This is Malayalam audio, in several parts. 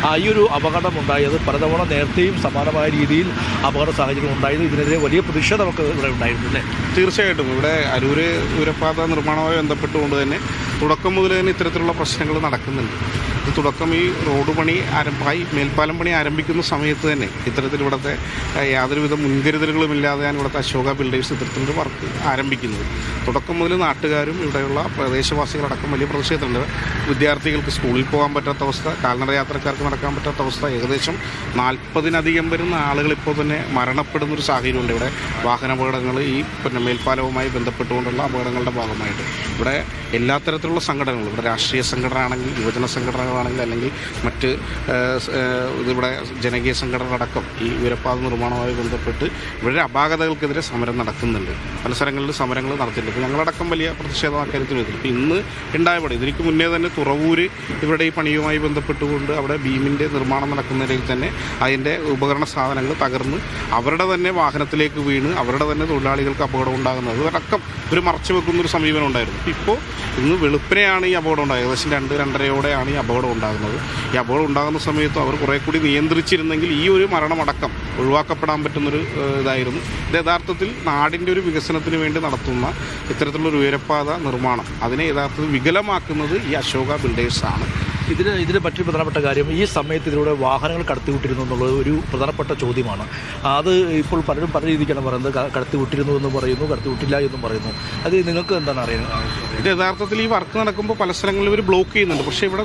ഈ ഒരു അപകടം ഉണ്ടായത് പലതവണ നേരത്തെയും സമാനമായ രീതിയിൽ അപകട സാഹചര്യം ഉണ്ടായത്. ഇതിനെതിരെ വലിയ പ്രതിഷേധം നമുക്ക് ഇവിടെ ഉണ്ടായിരുന്നു അല്ലേ? തീർച്ചയായിട്ടും ഇവിടെ അരൂര് ദൂരപാത നിർമ്മാണവുമായി ബന്ധപ്പെട്ടുകൊണ്ട് തന്നെ തുടക്കം മുതൽ തന്നെ ഇത്തരത്തിലുള്ള പ്രശ്നങ്ങൾ നടക്കുന്നുണ്ട്. ഇത് തുടക്കം ഈ റോഡ് പണി ആരംഭമായി മേൽപ്പാലം പണി ആരംഭിക്കുന്ന സമയത്ത് തന്നെ ഇത്തരത്തിൽ ഇവിടുത്തെ യാതൊരുവിധ മുൻകരുതലുകളുമില്ലാതെയാണ് ഇവിടുത്തെ അശോക ബിൽഡേഴ്സ് ഇത്തരത്തിലൊരു വർക്ക് ആരംഭിക്കുന്നത്. തുടക്കം മുതൽ നാട്ടുകാരും ഇവിടെയുള്ള പ്രദേശവാസികളടക്കം വലിയ പ്രതിഷേധമുണ്ട്. വിദ്യാർത്ഥികൾക്ക് സ്കൂളിൽ പോകാൻ പറ്റാത്ത അവസ്ഥ, കാൽനട യാത്രക്കാർക്ക് നടക്കാൻ പറ്റാത്ത അവസ്ഥ, ഏകദേശം 40-ലധികം വരുന്ന ആളുകൾ ഇപ്പോൾ തന്നെ മരണപ്പെടുന്നൊരു സാഹചര്യമുണ്ട്. ഇവിടെ വാഹനാപകടങ്ങൾ ഈ മേൽപ്പാലവുമായി ബന്ധപ്പെട്ടുകൊണ്ടുള്ള അപകടങ്ങളുടെ ഭാഗമായിട്ട് ഇവിടെ എല്ലാ തരത്തിലുള്ള സംഘടനകളും, ഇവിടെ രാഷ്ട്രീയ സംഘടന ആണെങ്കിൽ, യുവജന സംഘടനകളാണെങ്കിൽ, അല്ലെങ്കിൽ മറ്റ് ഇതിവിടെ ജനകീയ സംഘടന അടക്കം ഈ ദൂരപാത നിർമ്മാണവുമായി ബന്ധപ്പെട്ട് ഇവിടെ അപാകതകൾക്കെതിരെ സമരം നടക്കുന്നുണ്ട്. പല സ്ഥലങ്ങളിൽ സമരങ്ങൾ നടത്തിയിട്ടുണ്ട്. ഇപ്പോൾ ഞങ്ങളടക്കം വലിയ പ്രതിഷേധം അക്കാര്യത്തിൽ വരുന്നു. ഇപ്പോൾ ഇന്ന് ഉണ്ടായപാട് ഇതിലേക്ക് മുന്നേ തന്നെ തുറവൂര് ഇവിടെ ഈ പണിയുമായി ബന്ധപ്പെട്ടുകൊണ്ട് അവിടെ ബീമിൻ്റെ നിർമ്മാണം നടക്കുന്നതിൽ തന്നെ അതിൻ്റെ ഉപകരണ സാധനങ്ങൾ തകർന്ന് അവരുടെ തന്നെ വാഹനത്തിലേക്ക് വീണ് അവരുടെ തന്നെ തൊഴിലാളികൾക്ക് അപകടം ഉണ്ടാകുന്നത് അടക്കം ഒരു മറച്ചു വെക്കുന്നൊരു സമീപനം ഉണ്ടായിരുന്നു. ഇപ്പോൾ ഇന്ന് വെളുപ്പിനെയാണ് ഈ അപകടം ഉണ്ടായത്. ഏകദേശം 2-2:30യോടെയാണ് ഈ അപകടം ഉണ്ടാകുന്നത്. ഈ അപകടം ഉണ്ടാകുന്ന സമയത്ത് അവർ കുറേ കൂടി നിയന്ത്രിച്ചിരുന്നെങ്കിൽ ഈ ഒരു മരണമടക്കം ഒഴിവാക്കപ്പെടാൻ പറ്റുന്നൊരു ഇതായിരുന്നു. ഇത് യഥാർത്ഥത്തിൽ നാടിൻ്റെ ഒരു വികസനത്തിന് വേണ്ടി നടത്തുന്ന ഇത്തരത്തിലുള്ള ഒരു ഉയരപ്പാത നിർമ്മാണം അതിനെ യഥാർത്ഥത്തിൽ വികലമാക്കുന്നത് ഈ അശോക ബിൽഡേഴ്സാണ്. ഇതിന് മറ്റൊരു പ്രധാനപ്പെട്ട കാര്യം, ഈ സമയത്ത് ഇതിലൂടെ വാഹനങ്ങൾ കടത്തിവിട്ടിരുന്നു എന്നുള്ളത് ഒരു പ്രധാനപ്പെട്ട ചോദ്യമാണ്. അത് ഇപ്പോൾ പലരും പല രീതിക്കാണ് പറയുന്നത്. കടത്തിവിട്ടിരുന്നു എന്ന് പറയുന്നു, കടത്തിവിട്ടില്ല എന്നും പറയുന്നു. അത് നിങ്ങൾക്ക് എന്താണ് അറിയുന്നത്? ഇത് യഥാർത്ഥത്തിൽ ഈ വർക്ക് നടക്കുമ്പോൾ പല സ്ഥലങ്ങളിൽ ഇവർ ബ്ലോക്ക് ചെയ്യുന്നുണ്ട്. പക്ഷേ ഇവിടെ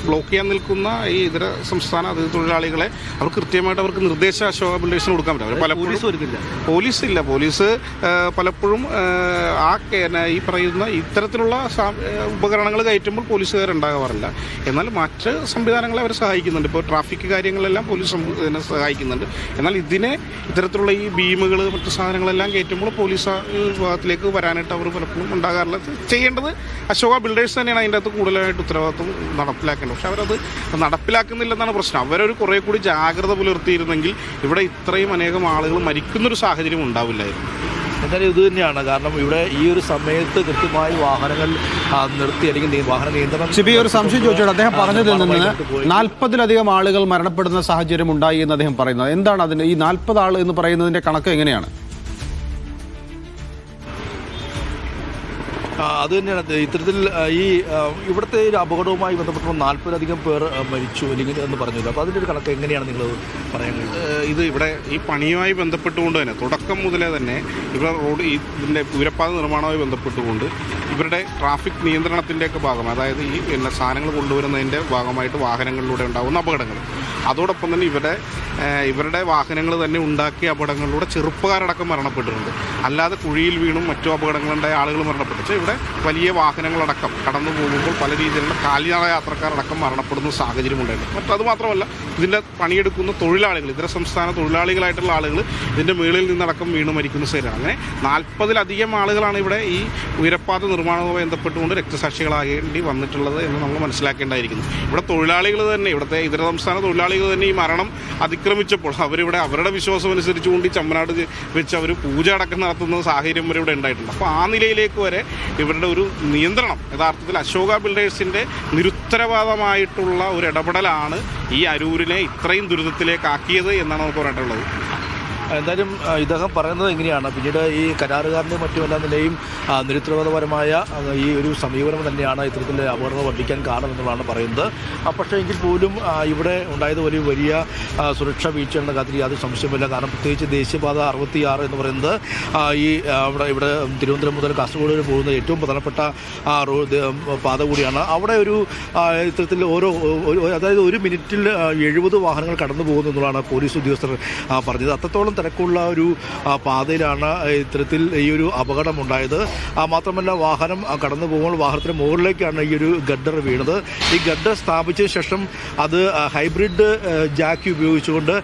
ബ്ലോക്ക് ചെയ്യാൻ നിൽക്കുന്ന ഈ ഇതര സംസ്ഥാന അതിഥി തൊഴിലാളികളെ അവർ കൃത്യമായിട്ട് അവർക്ക് നിർദ്ദേശം അശോക ബിൽഡേഴ്സിന് കൊടുക്കാൻ പറ്റും. അവർ പലപ്പോഴും പോലീസില്ല. പോലീസ് പലപ്പോഴും ഈ പറയുന്ന ഇത്തരത്തിലുള്ള ഉപകരണങ്ങൾ കയറ്റുമ്പോൾ പോലീസുകാരുണ്ടാകാറില്ല. എന്നാൽ മറ്റ് സംവിധാനങ്ങളെ അവർ സഹായിക്കുന്നുണ്ട്. ഇപ്പോൾ ട്രാഫിക് കാര്യങ്ങളെല്ലാം പോലീസ് സഹായിക്കുന്നുണ്ട്. എന്നാൽ ഇത്തരത്തിലുള്ള ഈ ബീമുകൾ മറ്റു സാധനങ്ങളെല്ലാം കയറ്റുമ്പോൾ പോലീസ് വിഭാഗത്തിലേക്ക് വരാനായിട്ട് അവർ പലപ്പോഴും ഉണ്ടാകാറില്ല. ചെയ്യേണ്ടത് അശോക ബിൽഡേഴ്സ് തന്നെയാണ് അതിൻ്റെ അകത്ത് കൂടുതലായിട്ട് ഉത്തരവാദിത്വം നടപ്പിലാക്കേണ്ടത്. പക്ഷെ അവരത് നടപ്പിലാക്കുന്നില്ലെന്നാണ് പ്രശ്നം. അവരൊരു കുറേ കൂടി ജാഗ്രത പുലർത്തിയിരുന്നെങ്കിൽ ഇവിടെ ഇത്രയും അനേകം ആളുകൾ മരിക്കുന്നൊരു സാഹചര്യം ഉണ്ടാവില്ലായിരുന്നു. എന്തായാലും ഇത് തന്നെയാണ് കാരണം. ഇവിടെ ഈ ഒരു സമയത്ത് കൃത്യമായി വാഹനങ്ങൾ നിർത്തി അല്ലെങ്കിൽ വാഹന നിയന്ത്രണം. ഒരു സംശയം ചോദിച്ചോട്ടെ, അദ്ദേഹം പറഞ്ഞതിൽ നിന്ന് 40-ലധികം ആളുകൾ മരണപ്പെടുന്ന സാഹചര്യം ഉണ്ടായി എന്ന് അദ്ദേഹം പറയുന്നത് എന്താണ്? അതിന് ഈ 40 ആൾ എന്ന് പറയുന്നതിന്റെ കണക്ക് എങ്ങനെയാണ്? അത് തന്നെയാണ് ഇത്തരത്തിൽ ഈ ഇവിടുത്തെ ഒരു അപകടവുമായി ബന്ധപ്പെട്ട് 40-ലധികം പേർ മരിച്ചു അല്ലെങ്കിൽ എന്ന് പറഞ്ഞില്ല. അപ്പോൾ അതിൻ്റെ ഒരു കണക്ക് എങ്ങനെയാണ് നിങ്ങൾ പറയുന്നത്? ഇത് ഇവിടെ ഈ പണിയുമായി ബന്ധപ്പെട്ടുകൊണ്ട് തന്നെ തുടക്കം മുതലേ തന്നെ ഇവിടെ ഇതിൻ്റെ ദൂരപാത നിർമ്മാണവുമായി ബന്ധപ്പെട്ടുകൊണ്ട് ഇവരുടെ ട്രാഫിക് നിയന്ത്രണത്തിൻ്റെയൊക്കെ ഭാഗം, അതായത് ഈ സാധനങ്ങൾ കൊണ്ടുവരുന്നതിൻ്റെ ഭാഗമായിട്ട് വാഹനങ്ങളിലൂടെ ഉണ്ടാകുന്ന അപകടങ്ങൾ, അതോടൊപ്പം തന്നെ ഇവരുടെ വാഹനങ്ങൾ തന്നെ ഉണ്ടാക്കിയ അപകടങ്ങളിലൂടെ ചെറുപ്പക്കാരടക്കം മരണപ്പെട്ടിട്ടുണ്ട്. അല്ലാതെ കുഴിയിൽ വീണും മറ്റു അപകടങ്ങളുണ്ടായ ആളുകൾ മരണപ്പെട്ടു. ഇവിടെ വലിയ വാഹനങ്ങളടക്കം കടന്നു പോകുമ്പോൾ പല രീതിയിലുള്ള കാൽനട യാത്രക്കാരടക്കം മരണപ്പെടുന്ന സാഹചര്യം ഉണ്ടായിട്ടുണ്ട്. മറ്റത് മാത്രമല്ല ഇതിൻ്റെ പണിയെടുക്കുന്ന തൊഴിലാളികൾ, ഇതര സംസ്ഥാന തൊഴിലാളികളായിട്ടുള്ള ആളുകൾ ഇതിൻ്റെ മുകളിൽ നിന്നടക്കം വീണ് മരിക്കുന്ന സ്ഥലമാണ്. അങ്ങനെ 40-ലധികം ആളുകളാണ് ഇവിടെ ഈ ഉയരപ്പാത നിർമ്മാണവുമായി ബന്ധപ്പെട്ടുകൊണ്ട് രക്തസാക്ഷികളാകേണ്ടി വന്നിട്ടുള്ളത് എന്ന് നമ്മൾ മനസ്സിലാക്കേണ്ടതായിരിക്കുന്നു. ഇവിടെ തൊഴിലാളികൾ തന്നെ, ഇവിടുത്തെ ഇതര സംസ്ഥാന തൊഴിലാളികൾ തന്നെ ഈ മരണം അതിക്രമിച്ചപ്പോൾ അവരിവിടെ അവരുടെ വിശ്വാസം അനുസരിച്ചുകൊണ്ട് ഈ ചമ്മനാട് വെച്ച് അവർ പൂജ അടക്കം നടത്തുന്ന സാഹചര്യം വരെ ഇവിടെ ഉണ്ടായിട്ടുണ്ട്. അപ്പോൾ ആ നിലയിലേക്ക് വരെ ഇവരുടെ ഒരു നിയന്ത്രണം യഥാർത്ഥത്തിൽ അശോക ബിൽഡേഴ്സിൻ്റെ നിരുത്തരവാദമായിട്ടുള്ള ഒരു ഇടപെടലാണ് ഈ അരൂരിനെ ഇത്രയും ദുരിതത്തിലേക്കാക്കിയത് എന്നാണ് നമുക്ക് പറയാനുള്ളത്. എന്തായാലും ഇദ്ദേഹം പറയുന്നത് എങ്ങനെയാണ്, പിന്നീട് ഈ കരാറുകാരൻ്റെ മറ്റുമെല്ലാം നിലയും നിരുത്തരവാദപരമായ ഈ ഒരു സമീപനം തന്നെയാണ് ഇത്തരത്തിൽ അപകടങ്ങൾ വർദ്ധിക്കാൻ കാരണമെന്നുള്ളതാണ് പറയുന്നത്. പക്ഷേ എങ്കിൽ പോലും ഇവിടെ ഉണ്ടായത് ഒരു വലിയ സുരക്ഷാ വീഴ്ചയുടെ കാര്യത്തിൽ യാതൊരു സംശയമില്ല. കാരണം പ്രത്യേകിച്ച് ദേശീയപാത 66 എന്ന് പറയുന്നത് ഈ ഇവിടെ തിരുവനന്തപുരം മുതൽ കാസർഗോഡ് വരെ പോകുന്ന ഏറ്റവും പ്രധാനപ്പെട്ട പാത കൂടിയാണ്. അവിടെ ഒരു ഇത്തരത്തിൽ അതായത് 1 മിനിറ്റിൽ 70 വാഹനങ്ങൾ കടന്നു പോകുന്നു എന്നുള്ളതാണ് പോലീസ് ഉദ്യോഗസ്ഥർ പറഞ്ഞത്. അത്രത്തോളം തിരക്കുള്ള ഒരു പാതയിലാണ് ഇത്തരത്തിൽ ഈ ഒരു അപകടമുണ്ടായത്. മാത്രമല്ല വാഹനം കടന്നു പോകുമ്പോൾ വാഹനത്തിന് മുകളിലേക്കാണ് ഈ ഒരു ഗഡർ വീണത്. ഈ ഗഡർ സ്ഥാപിച്ചതിന് ശേഷം അത് ഹൈബ്രിഡ് ജാക്കി ഉപയോഗിച്ചുകൊണ്ട്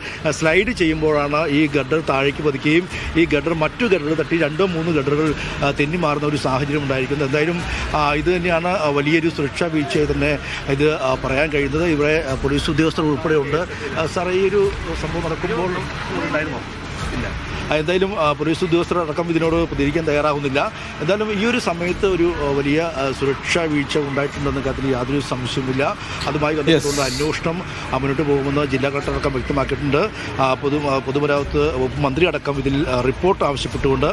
സ്ലൈഡ് ചെയ്യുമ്പോഴാണ് ഈ ഗഡർ താഴേക്ക് പതിക്കുകയും ഈ ഗഡർ മറ്റു ഗഡറുകൾ തട്ടി 2-3 ഗഡറുകൾ തെന്നി മാറുന്ന ഒരു സാഹചര്യം ഉണ്ടായിരിക്കുന്നത്. എന്തായാലും ഇത് തന്നെയാണ് വലിയൊരു സുരക്ഷാ വീഴ്ചയായി തന്നെ ഇത് പറയാൻ കഴിയുന്നത്. ഇവിടെ പോലീസ് ഉദ്യോഗസ്ഥർ ഉൾപ്പെടെയുണ്ട്. സാർ, ഈ ഒരു സംഭവം നടക്കുമ്പോൾ ഉണ്ടായിരുന്നോ? ഇല്ല. എന്തായാലും പോലീസ് ഉദ്യോഗസ്ഥരടക്കം ഇതിനോട് പ്രതികരിക്കാൻ തയ്യാറാകുന്നില്ല. എന്തായാലും ഈ ഒരു സമയത്ത് ഒരു വലിയ സുരക്ഷാ വീഴ്ച ഉണ്ടായിട്ടുണ്ടെന്ന കാര്യത്തിൽ യാതൊരു സംശയവുമില്ല. അതുമായി ബന്ധപ്പെട്ടുകൊണ്ട് അന്വേഷണം മുന്നോട്ട് പോകുമെന്ന് ജില്ലാ കളക്ടർ അടക്കം വ്യക്തമാക്കിയിട്ടുണ്ട്. പൊതുമരാമത്ത് വകുപ്പ് മന്ത്രി അടക്കം ഇതിൽ റിപ്പോർട്ട് ആവശ്യപ്പെട്ടുകൊണ്ട്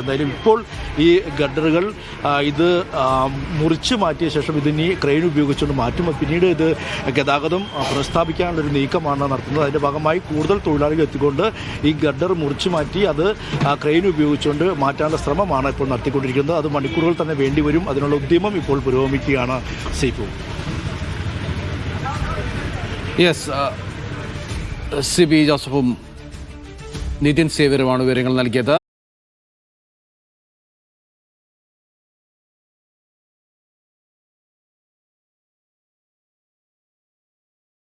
എന്തായാലും ഇപ്പോൾ ഈ ഗഡറുകൾ ഇത് മുറിച്ച് മാറ്റിയ ശേഷം ഇതിനി ക്രെയിൻ ഉപയോഗിച്ചുകൊണ്ട് മാറ്റും. പിന്നീട് ഇത് ഗതാഗതം പുനഃസ്ഥാപിക്കാനുള്ളൊരു നീക്കമാണ് നടത്തുന്നത്. അതിൻ്റെ ഭാഗമായി കൂടുതൽ തൊഴിലാളികൾ എത്തിക്കൊണ്ട് ഈ ഗഡർ മുറിച്ച് മാറ്റി അത് ക്രെയിൻ ഉപയോഗിച്ചുകൊണ്ട് മാറ്റാനുള്ള ശ്രമമാണ് ഇപ്പോൾ നടത്തിക്കൊണ്ടിരിക്കുന്നത്. അത് മണിക്കൂറുകൾ തന്നെ വേണ്ടിവരും. അതിനുള്ള ഉദ്യമം ഇപ്പോൾ പുരോഗമിക്കുകയാണ്. സൈഫു. യെസ്, സി ബി ജോസഫും നിതിൻ സേവ്യറുമാണ് വിവരങ്ങൾ നൽകിയത്.